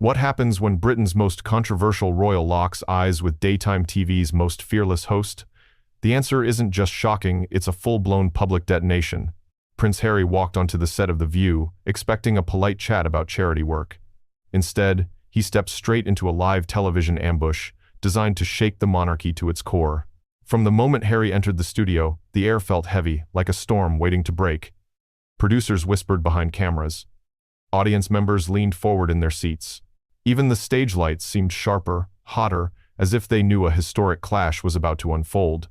What happens when Britain's most controversial royal locks eyes with daytime TV's most fearless host? The answer isn't just shocking, it's a full-blown public detonation. Prince Harry walked onto the set of The View, expecting a polite chat about charity work. Instead, he stepped straight into a live television ambush, designed to shake the monarchy to its core. From the moment Harry entered the studio, the air felt heavy, like a storm waiting to break. Producers whispered behind cameras. Audience members leaned forward in their seats. Even the stage lights seemed sharper, hotter, as if they knew a historic clash was about to unfold.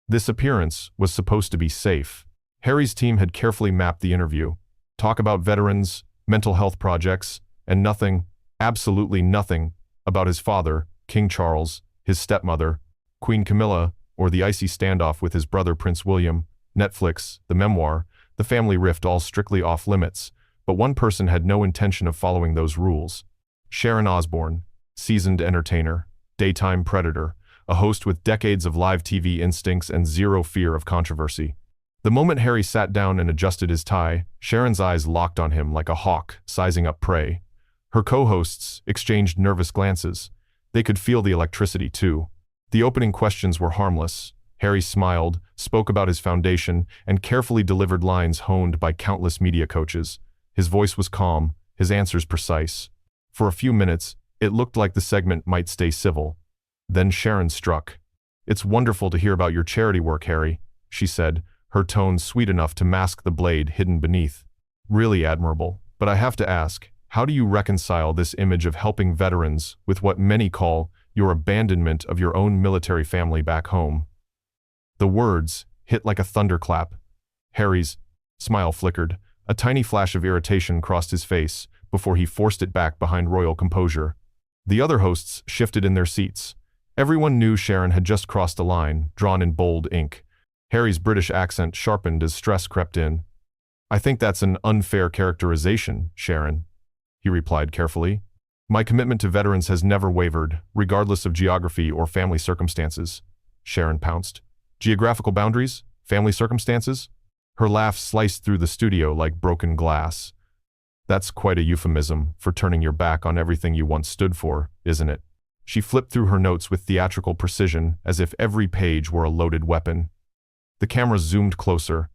This appearance was supposed to be safe. Harry's team had carefully mapped the interview. Talk about veterans, mental health projects, and nothing, absolutely nothing, about his father, King Charles, his stepmother, Queen Camilla, or the icy standoff with his brother Prince William, Netflix, the memoir, the family rift, all strictly off limits. But one person had no intention of following those rules. Sharon Osbourne, seasoned entertainer, daytime predator, a host with decades of live TV instincts and zero fear of controversy. The moment Harry sat down and adjusted his tie, Sharon's eyes locked on him like a hawk sizing up prey. Her co-hosts exchanged nervous glances. They could feel the electricity too. The opening questions were harmless. Harry smiled, spoke about his foundation, and carefully delivered lines honed by countless media coaches. His voice was calm, his answers precise. For a few minutes, it looked like the segment might stay civil. Then Sharon struck. "It's wonderful to hear about your charity work, Harry," she said, her tone sweet enough to mask the blade hidden beneath. "Really admirable. But I have to ask, how do you reconcile this image of helping veterans with what many call your abandonment of your own military family back home?" The words hit like a thunderclap. Harry's smile flickered. A tiny flash of irritation crossed his face before he forced it back behind royal composure. The other hosts shifted in their seats. Everyone knew Sharon had just crossed a line, drawn in bold ink. Harry's British accent sharpened as stress crept in. "I think that's an unfair characterization, Sharon," he replied carefully. "My commitment to veterans has never wavered, regardless of geography or family circumstances." Sharon pounced. "Geographical boundaries? Family circumstances?" Her laugh sliced through the studio like broken glass. "That's quite a euphemism for turning your back on everything you once stood for, isn't it?" She flipped through her notes with theatrical precision, as if every page were a loaded weapon. The camera zoomed closer.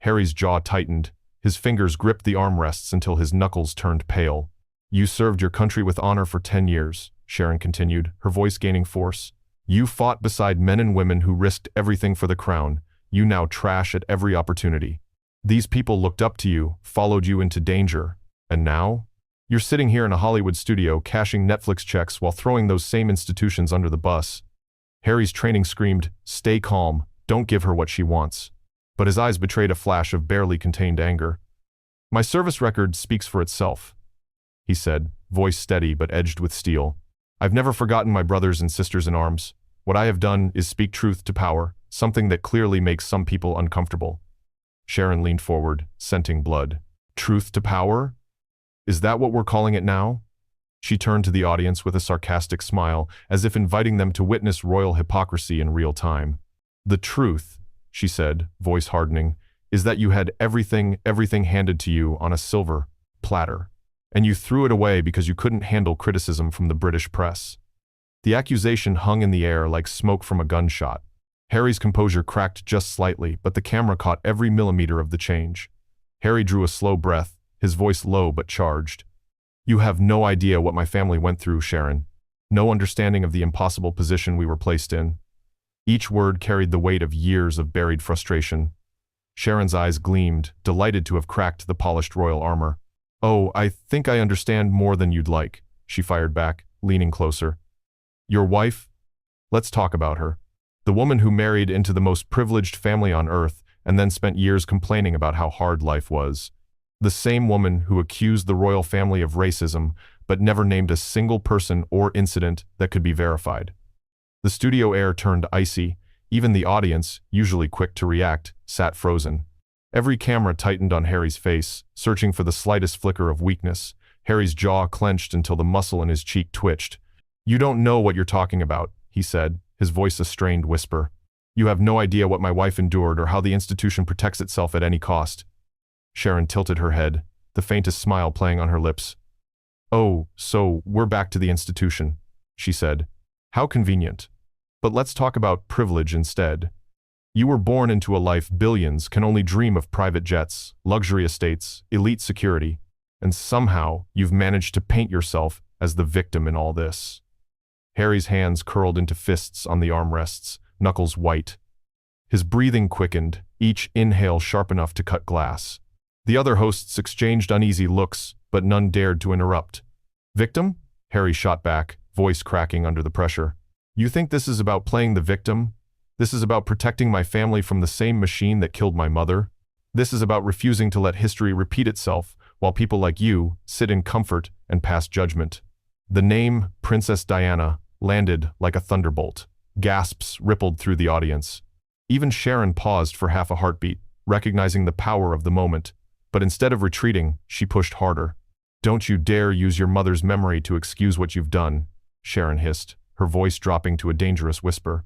Harry's jaw tightened. His fingers gripped the armrests until his knuckles turned pale. "You served your country with honor for 10 years, Sharon continued, her voice gaining force. "You fought beside men and women who risked everything for the crown. You now trash at every opportunity. These people looked up to you, followed you into danger. And now? You're sitting here in a Hollywood studio cashing Netflix checks while throwing those same institutions under the bus." Harry's training screamed, "Stay calm, don't give her what she wants." But his eyes betrayed a flash of barely contained anger. "My service record speaks for itself," he said, voice steady but edged with steel. "I've never forgotten my brothers and sisters in arms. What I have done is speak truth to power, something that clearly makes some people uncomfortable." Sharon leaned forward, scenting blood. "Truth to power? Is that what we're calling it now?" She turned to the audience with a sarcastic smile, as if inviting them to witness royal hypocrisy in real time. "The truth," she said, voice hardening, "is that you had everything handed to you on a silver platter. And you threw it away because you couldn't handle criticism from the British press." The accusation hung in the air like smoke from a gunshot. Harry's composure cracked just slightly, but the camera caught every millimeter of the change. Harry drew a slow breath, his voice low but charged. "You have no idea what my family went through, Sharon. No understanding of the impossible position we were placed in." Each word carried the weight of years of buried frustration. Sharon's eyes gleamed, delighted to have cracked the polished royal armor. "Oh, I think I understand more than you'd like," she fired back, leaning closer. "Your wife? Let's talk about her. The woman who married into the most privileged family on earth and then spent years complaining about how hard life was. The same woman who accused the royal family of racism, but never named a single person or incident that could be verified." The studio air turned icy. Even the audience, usually quick to react, sat frozen. Every camera tightened on Harry's face, searching for the slightest flicker of weakness. Harry's jaw clenched until the muscle in his cheek twitched. "You don't know what you're talking about," he said, his voice a strained whisper. "You have no idea what my wife endured or how the institution protects itself at any cost." Sharon tilted her head, the faintest smile playing on her lips. "Oh, so we're back to the institution," she said. "How convenient. But let's talk about privilege instead. You were born into a life billions can only dream of: private jets, luxury estates, elite security, and somehow you've managed to paint yourself as the victim in all this." Harry's hands curled into fists on the armrests, knuckles white. His breathing quickened, each inhale sharp enough to cut glass. The other hosts exchanged uneasy looks, but none dared to interrupt. "Victim?" Harry shot back, voice cracking under the pressure. "You think this is about playing the victim? This is about protecting my family from the same machine that killed my mother? This is about refusing to let history repeat itself while people like you sit in comfort and pass judgment?" The name Princess Diana landed like a thunderbolt. Gasps rippled through the audience. Even Sharon paused for half a heartbeat, recognizing the power of the moment. But instead of retreating, she pushed harder. "Don't you dare use your mother's memory to excuse what you've done," Sharon hissed, her voice dropping to a dangerous whisper.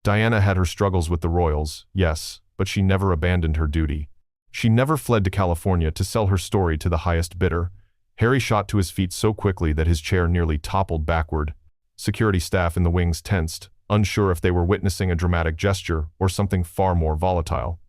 Diana had her struggles with the royals, yes, but she never abandoned her duty. She never fled to California to sell her story to the highest bidder. Harry shot to his feet so quickly that his chair nearly toppled backward. Security staff in the wings tensed, unsure if they were witnessing a dramatic gesture or something far more volatile.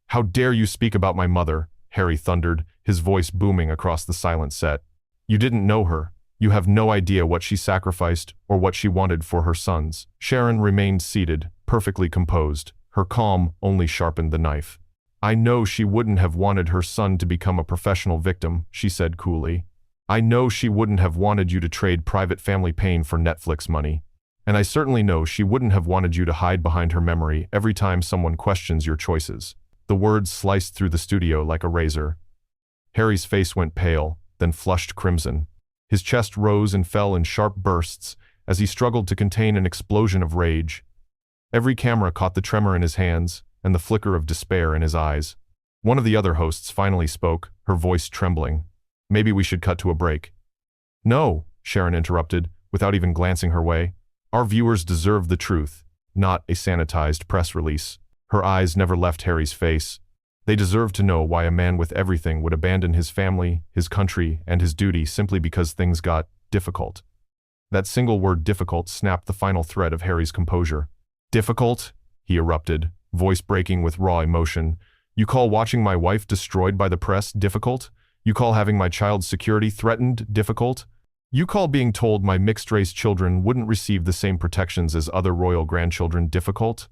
"How dare you speak about my mother?" Harry thundered, his voice booming across the silent set. "You didn't know her. You have no idea what she sacrificed or what she wanted for her sons." Sharon remained seated, perfectly composed. Her calm only sharpened the knife. "I know she wouldn't have wanted her son to become a professional victim," she said coolly. "I know she wouldn't have wanted you to trade private family pain for Netflix money. And I certainly know she wouldn't have wanted you to hide behind her memory every time someone questions your choices." The words sliced through the studio like a razor. Harry's face went pale, then flushed crimson. His chest rose and fell in sharp bursts as he struggled to contain an explosion of rage. Every camera caught the tremor in his hands and the flicker of despair in his eyes. One of the other hosts finally spoke, her voice trembling. "Maybe we should cut to a break." "No," Sharon interrupted, without even glancing her way. "Our viewers deserve the truth, not a sanitized press release." Her eyes never left Harry's face. "They deserve to know why a man with everything would abandon his family, his country, and his duty simply because things got difficult." That single word "difficult" snapped the final thread of Harry's composure. "Difficult?" he erupted, voice breaking with raw emotion. "You call watching my wife destroyed by the press difficult? You call having my child's security threatened difficult? You call being told my mixed-race children wouldn't receive the same protections as other royal grandchildren difficult?"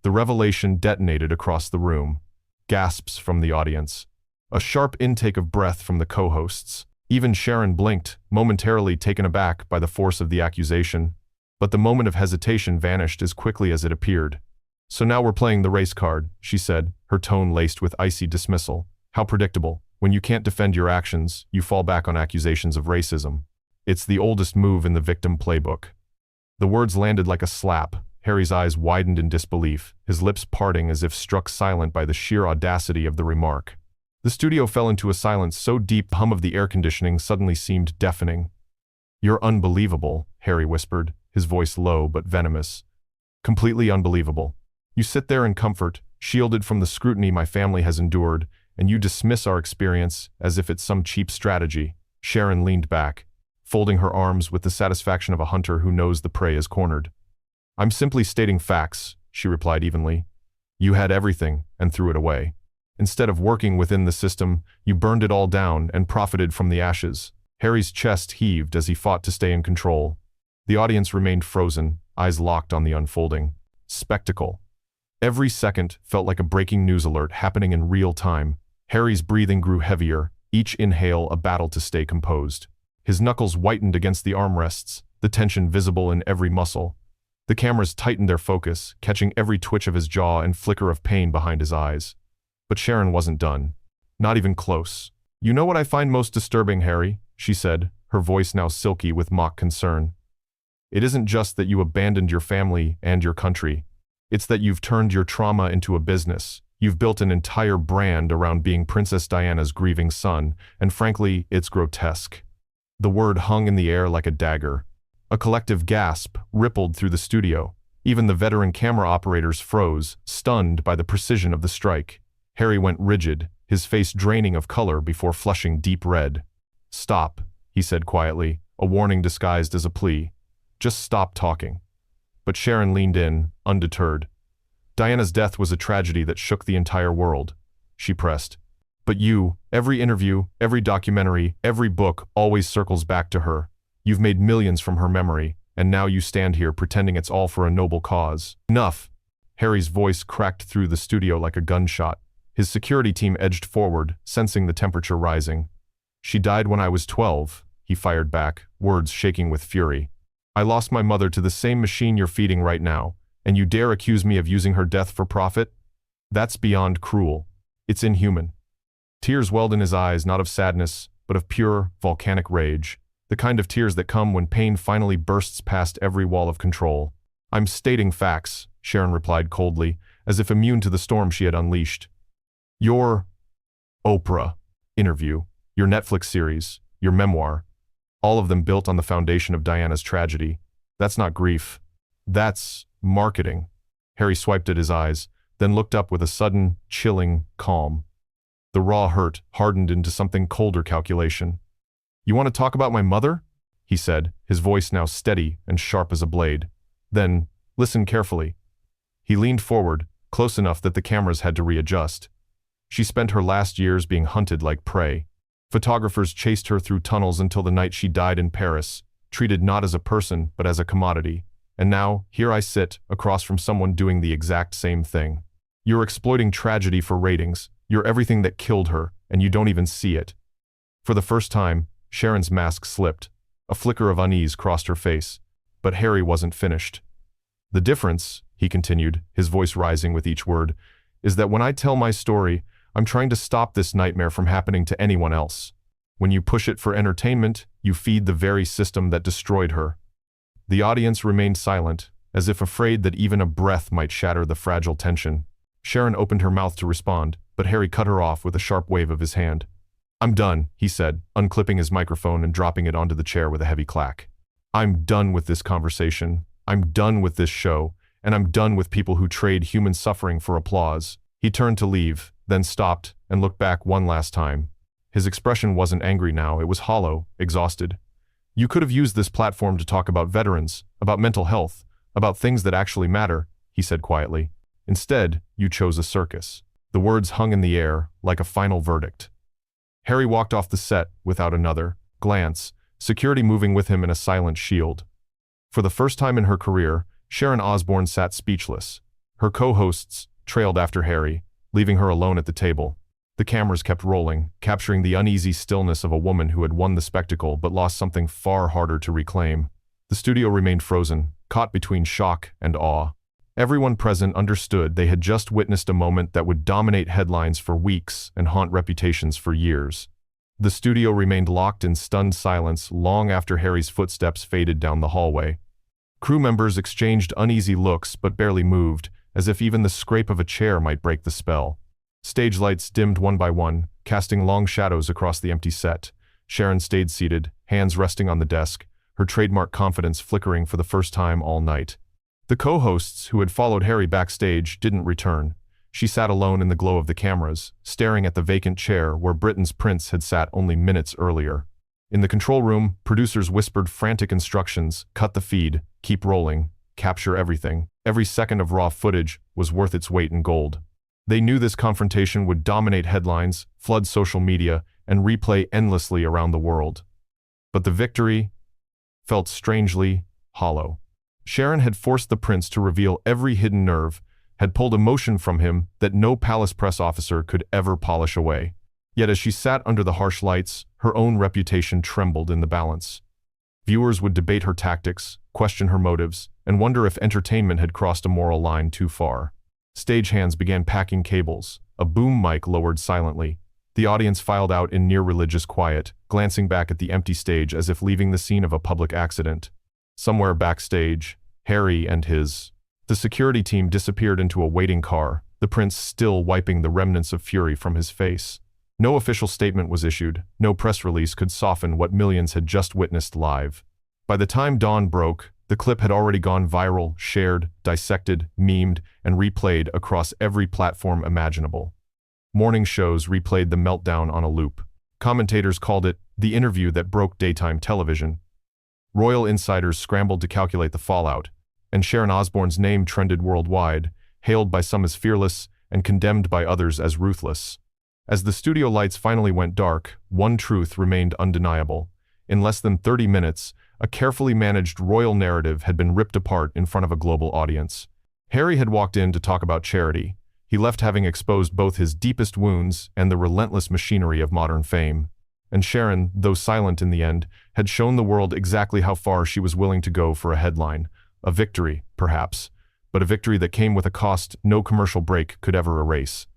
The revelation detonated across the room. Gasps from the audience. A sharp intake of breath from the co-hosts. Even Sharon blinked, momentarily taken aback by the force of the accusation. But the moment of hesitation vanished as quickly as it appeared. "So now we're playing the race card," she said, her tone laced with icy dismissal. "How predictable. When you can't defend your actions, you fall back on accusations of racism. It's the oldest move in the victim playbook." The words landed like a slap. Harry's eyes widened in disbelief, his lips parting as if struck silent by the sheer audacity of the remark. The studio fell into a silence so deep the hum of the air conditioning suddenly seemed deafening. "You're unbelievable," Harry whispered, his voice low but venomous. "Completely unbelievable. You sit there in comfort, shielded from the scrutiny my family has endured, and you dismiss our experience as if it's some cheap strategy." Sharon leaned back, folding her arms with the satisfaction of a hunter who knows the prey is cornered. "I'm simply stating facts," she replied evenly. "You had everything and threw it away. Instead of working within the system, you burned it all down and profited from the ashes." Harry's chest heaved as he fought to stay in control. The audience remained frozen, eyes locked on the unfolding spectacle. Every second felt like a breaking news alert happening in real time. Harry's breathing grew heavier, each inhale a battle to stay composed. His knuckles whitened against the armrests, the tension visible in every muscle. The cameras tightened their focus, catching every twitch of his jaw and flicker of pain behind his eyes. But Sharon wasn't done. Not even close. "You know what I find most disturbing, Harry?" she said, her voice now silky with mock concern. "It isn't just that you abandoned your family and your country. It's that you've turned your trauma into a business. You've built an entire brand around being Princess Diana's grieving son, and frankly, it's grotesque." The word hung in the air like a dagger. A collective gasp rippled through the studio. Even the veteran camera operators froze, stunned by the precision of the strike. Harry went rigid, his face draining of color before flushing deep red. "Stop," he said quietly, a warning disguised as a plea. Just stop talking. But Sharon leaned in, undeterred. Diana's death was a tragedy that shook the entire world, she pressed. But you, every interview, every documentary, every book always circles back to her. You've made millions from her memory, and now you stand here pretending it's all for a noble cause. Enough! Harry's voice cracked through the studio like a gunshot. His security team edged forward, sensing the temperature rising. She died when I was 12, he fired back, words shaking with fury. I lost my mother to the same machine you're feeding right now, and you dare accuse me of using her death for profit? That's beyond cruel. It's inhuman. Tears welled in his eyes, not of sadness, but of pure, volcanic rage, the kind of tears that come when pain finally bursts past every wall of control. I'm stating facts, Sharon replied coldly, as if immune to the storm she had unleashed. Your Oprah interview, your Netflix series, your memoir, all of them built on the foundation of Diana's tragedy. That's not grief. That's marketing. Harry swiped at his eyes, then looked up with a sudden, chilling calm. The raw hurt hardened into something colder calculation. You want to talk about my mother? He said, his voice now steady and sharp as a blade. Then, listen carefully. He leaned forward, close enough that the cameras had to readjust. She spent her last years being hunted like prey. Photographers chased her through tunnels until the night she died in Paris, treated not as a person but as a commodity. And now, here I sit, across from someone doing the exact same thing. You're exploiting tragedy for ratings. You're everything that killed her, and you don't even see it. For the first time, Sharon's mask slipped. A flicker of unease crossed her face. But Harry wasn't finished. The difference, he continued, his voice rising with each word, is that when I tell my story, I'm trying to stop this nightmare from happening to anyone else. When you push it for entertainment, you feed the very system that destroyed her. The audience remained silent, as if afraid that even a breath might shatter the fragile tension. Sharon opened her mouth to respond, but Harry cut her off with a sharp wave of his hand. I'm done, he said, unclipping his microphone and dropping it onto the chair with a heavy clack. I'm done with this conversation. I'm done with this show, and I'm done with people who trade human suffering for applause. He turned to leave, then stopped and looked back one last time. His expression wasn't angry now, it was hollow, exhausted. You could have used this platform to talk about veterans, about mental health, about things that actually matter, he said quietly. Instead, you chose a circus. The words hung in the air, like a final verdict. Harry walked off the set without another glance, security moving with him in a silent shield. For the first time in her career, Sharon Osbourne sat speechless. Her co-hosts trailed after Harry, leaving her alone at the table. The cameras kept rolling, capturing the uneasy stillness of a woman who had won the spectacle but lost something far harder to reclaim. The studio remained frozen, caught between shock and awe. Everyone present understood they had just witnessed a moment that would dominate headlines for weeks and haunt reputations for years. The studio remained locked in stunned silence long after Harry's footsteps faded down the hallway. Crew members exchanged uneasy looks but barely moved, as if even the scrape of a chair might break the spell. Stage lights dimmed one by one, casting long shadows across the empty set. Sharon stayed seated, hands resting on the desk, her trademark confidence flickering for the first time all night. The co-hosts, who had followed Harry backstage, didn't return. She sat alone in the glow of the cameras, staring at the vacant chair where Britain's prince had sat only minutes earlier. In the control room, producers whispered frantic instructions: cut the feed, keep rolling, capture everything. Every second of raw footage was worth its weight in gold. They knew this confrontation would dominate headlines, flood social media, and replay endlessly around the world. But the victory felt strangely hollow. Sharon had forced the prince to reveal every hidden nerve, had pulled emotion from him that no palace press officer could ever polish away. Yet as she sat under the harsh lights, her own reputation trembled in the balance. Viewers would debate her tactics, question her motives, and wonder if entertainment had crossed a moral line too far. Stagehands began packing cables. A boom mic lowered silently. The audience filed out in near-religious quiet, glancing back at the empty stage as if leaving the scene of a public accident. Somewhere backstage, Harry and the security team disappeared into a waiting car, the prince still wiping the remnants of fury from his face. No official statement was issued, no press release could soften what millions had just witnessed live. By the time dawn broke, the clip had already gone viral, shared, dissected, memed, and replayed across every platform imaginable. Morning shows replayed the meltdown on a loop. Commentators called it the interview that broke daytime television. Royal insiders scrambled to calculate the fallout, and Sharon Osbourne's name trended worldwide, hailed by some as fearless and condemned by others as ruthless. As the studio lights finally went dark, one truth remained undeniable. In less than 30 minutes, a carefully managed royal narrative had been ripped apart in front of a global audience. Harry had walked in to talk about charity. He left having exposed both his deepest wounds and the relentless machinery of modern fame. And Sharon, though silent in the end, had shown the world exactly how far she was willing to go for a headline. A victory, perhaps, but a victory that came with a cost no commercial break could ever erase.